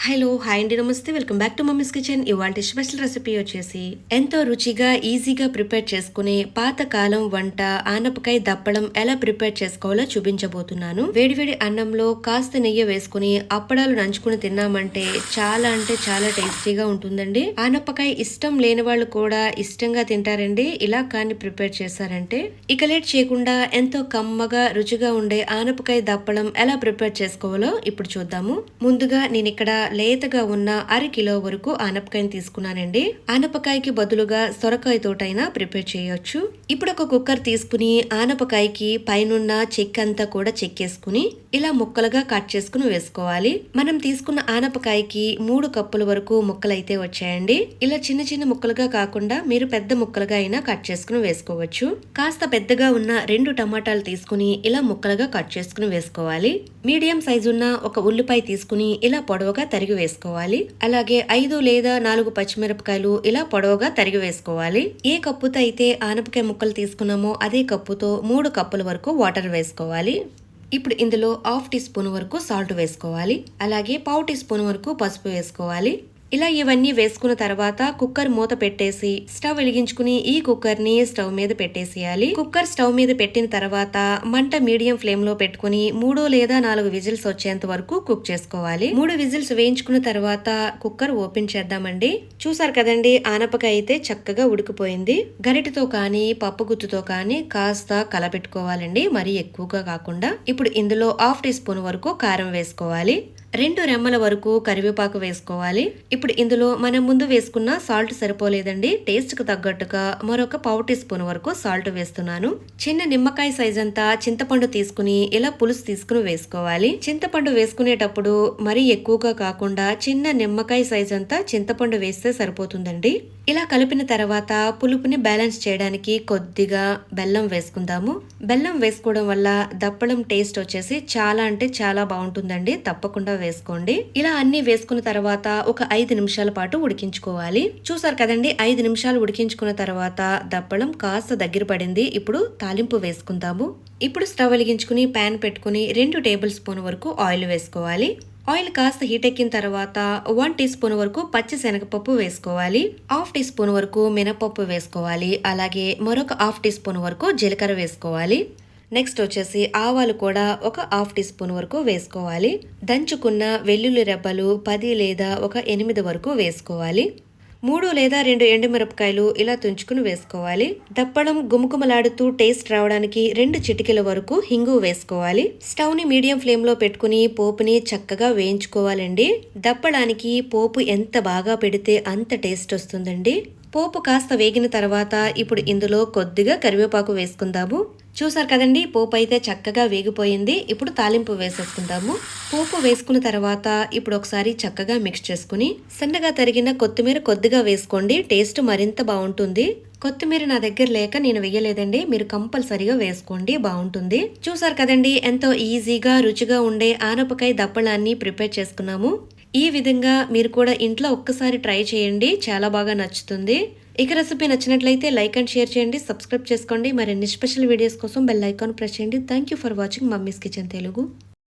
Hello hi అండి, నమస్తే. Welcome back to mummies kitchen. ఇవాళ స్పెషల్ రెసిపీ వచ్చేసి ఎంతో రుచిగా ఈజీగా ప్రిపేర్ చేసుకునే పాతకాలం వంట ఆనపకాయ దప్పడం ఎలా ప్రిపేర్ చేసుకోవాలో చూపించబోతున్నాను. వేడివేడి అన్నంలో కాస్త నెయ్యి వేసుకుని అప్పడాలు నంచుకుని తిన్నామంటే చాలా అంటే చాలా టేస్టీగా ఉంటుందండి. ఆనపకాయ ఇష్టం లేని వాళ్ళు కూడా ఇష్టంగా తింటారండి ఇలా కానీ ప్రిపేర్ చేశారంటే. ఇక లేట్ చేయకుండా ఎంతో కమ్మగా రుచిగా ఉండే ఆనపకాయ దప్పడం ఎలా ప్రిపేర్ చేసుకోవాలో ఇప్పుడు చూద్దాము. ముందుగా నేను ఇక్కడ లేతగా ఉన్న అరకిలో వరకు ఆనపకాయని తీసుకున్నానండి. ఆనపకాయకి బదులుగా సొరకాయ తోటైనా ప్రిపేర్ చేయొచ్చు. ఇప్పుడు ఒక కుక్కర్ తీసుకుని ఆనపకాయకి పైనున్న చెక్క అంతా కూడా చెక్కేసుకుని ఇలా ముక్కలుగా కట్ చేసుకుని వేసుకోవాలి. మనం తీసుకున్న ఆనపకాయకి 3 కప్పుల వరకు ముక్కలైతే వచ్చాయండి. ఇలా చిన్న చిన్న ముక్కలుగా కాకుండా మీరు పెద్ద ముక్కలుగా అయినా కట్ చేసుకుని వేసుకోవచ్చు. కాస్త పెద్దగా ఉన్న 2 టమాటాలు తీసుకుని ఇలా ముక్కలుగా కట్ చేసుకుని వేసుకోవాలి. మీడియం సైజు ఉన్న ఒక ఉల్లిపాయ తీసుకుని ఇలా పొడవుగా తరిగి వేసుకోవాలి. అలాగే 5 లేదా 4 పచ్చిమిరపకాయలు ఇలా పొడవుగా తరిగి వేసుకోవాలి. ఏ కప్పుతో అయితే ఆనపకాయ ముక్కలు తీసుకున్నామో అదే కప్పుతో 3 కప్పుల వరకు వాటర్ వేసుకోవాలి. ఇప్పుడు ఇందులో 1/2 టీ స్పూన్ వరకు సాల్ట్ వేసుకోవాలి. అలాగే 1/4 టీ స్పూన్ వరకు పసుపు వేసుకోవాలి. ఇలా ఇవన్నీ వేసుకున్న తర్వాత కుక్కర్ మూత పెట్టేసి స్టవ్ వెలిగించుకుని ఈ కుక్కర్ ని స్టవ్ మీద పెట్టేసేయాలి. కుక్కర్ స్టవ్ మీద పెట్టిన తర్వాత మంట మీడియం ఫ్లేమ్ లో పెట్టుకుని 3 లేదా 4 విజిల్స్ వచ్చేంత వరకు కుక్ చేసుకోవాలి. 3 విజిల్స్ వేయించుకున్న తర్వాత కుక్కర్ ఓపెన్ చేద్దామండి. చూసారు కదండి, ఆనపకాయ అయితే చక్కగా ఉడికిపోయింది. గరిటెతో కానీ పప్పు గుత్తుతో కానీ కాస్త కలపెట్టుకోవాలండి, మరీ ఎక్కువగా కాకుండా. ఇప్పుడు ఇందులో 1/2 టీ స్పూన్ వరకు కారం వేసుకోవాలి. 2 రెమ్మల వరకు కరివేపాకు వేసుకోవాలి. ఇప్పుడు ఇందులో మనం ముందు వేసుకున్న సాల్ట్ సరిపోలేదండి. టేస్ట్ కు తగ్గట్టుగా మరొక 1/4 టీ స్పూన్ వరకు సాల్ట్ వేస్తున్నాను. చిన్న నిమ్మకాయ సైజ్ అంతా చింతపండు తీసుకుని ఇలా పులుసు తీసుకుని వేసుకోవాలి. చింతపండు వేసుకునేటప్పుడు మరీ ఎక్కువగా కాకుండా చిన్న నిమ్మకాయ సైజ్ అంతా చింతపండు వేస్తే సరిపోతుందండి. ఇలా కలిపిన తర్వాత పులుపుని బ్యాలెన్స్ చేయడానికి కొద్దిగా బెల్లం వేసుకుందాము. బెల్లం వేసుకోవడం వల్ల దప్పడం టేస్ట్ వచ్చేసి చాలా అంటే చాలా బాగుంటుందండి. తప్పకుండా వేసుకోండి. ఇలా అన్ని వేసుకున్న తర్వాత ఒక 5 నిమిషాల పాటు ఉడికించుకోవాలి. చూసారు కదండి, 5 నిమిషాలు ఉడికించుకున్న తర్వాత దప్పడం కాస్త దగ్గర పడింది. ఇప్పుడు తాలింపు వేసుకుందాము. ఇప్పుడు స్టవ్ వెలిగించుకుని ప్యాన్ పెట్టుకుని 2 టేబుల్ స్పూన్ వరకు ఆయిల్ వేసుకోవాలి. ఆయిల్ కాస్త హీట్ ఎక్కిన తర్వాత 1 టీ స్పూన్ వరకు పచ్చి శనగపప్పు వేసుకోవాలి. 1/2 టీ స్పూన్ వరకు మినపప్పు వేసుకోవాలి. అలాగే మరొక 1/2 టీ స్పూన్ వరకు జీలకర్ర వేసుకోవాలి. నెక్స్ట్ వచ్చేసి ఆవాలు కూడా ఒక 1/2 టీ స్పూన్ వరకు వేసుకోవాలి. దంచుకున్న వెల్లుల్లి రెబ్బలు 10 లేదా ఒక 8 వరకు వేసుకోవాలి. 3 లేదా 2 ఎండుమిరపకాయలు ఇలా తుంచుకుని వేసుకోవాలి. దప్పడం గుమగుమలాడుతూ టేస్ట్ రావడానికి 2 చిటికెల వరకు హింగు వేసుకోవాలి. స్టవ్ ని మీడియం ఫ్లేమ్ లో పెట్టుకుని పోపుని చక్కగా వేయించుకోవాలండి. దప్పడానికి పోపు ఎంత బాగా పెడితే అంత టేస్ట్ వస్తుందండి. పోపు కాస్త వేగిన తర్వాత ఇప్పుడు ఇందులో కొద్దిగా కరివేపాకు వేసుకుందాము. చూసారు కదండి, పోపు అయితే చక్కగా వేగిపోయింది. ఇప్పుడు తాలింపు వేసేసుకుందాము. పోపు వేసుకున్న తర్వాత ఇప్పుడు ఒకసారి చక్కగా మిక్స్ చేసుకుని సన్నగా తరిగిన కొత్తిమీర కొద్దిగా వేసుకోండి. టేస్ట్ మరింత బాగుంటుంది. కొత్తిమీర నా దగ్గర లేక నేను వేయలేదండి, మీరు కంపల్సరీగా వేసుకోండి, బాగుంటుంది. చూసారు కదండి, ఎంతో ఈజీగా రుచిగా ఉండే ఆనపకాయ దప్పడాన్ని ప్రిపేర్ చేసుకున్నాము. ఈ విధంగా మీరు కూడా ఇంట్లో ఒక్కసారి ట్రై చేయండి, చాలా బాగా నచ్చుతుంది. ఇక రెసిపీ నచ్చినట్లయితే లైక్ అండ్ షేర్ చేయండి, సబ్స్క్రైబ్ చేసుకోండి. మరిన్ని స్పెషల్ వీడియోస్ కోసం బెల్ ఐకాన్ ప్రెస్ చేయండి. Thank you for watching mummies kitchen Telugu.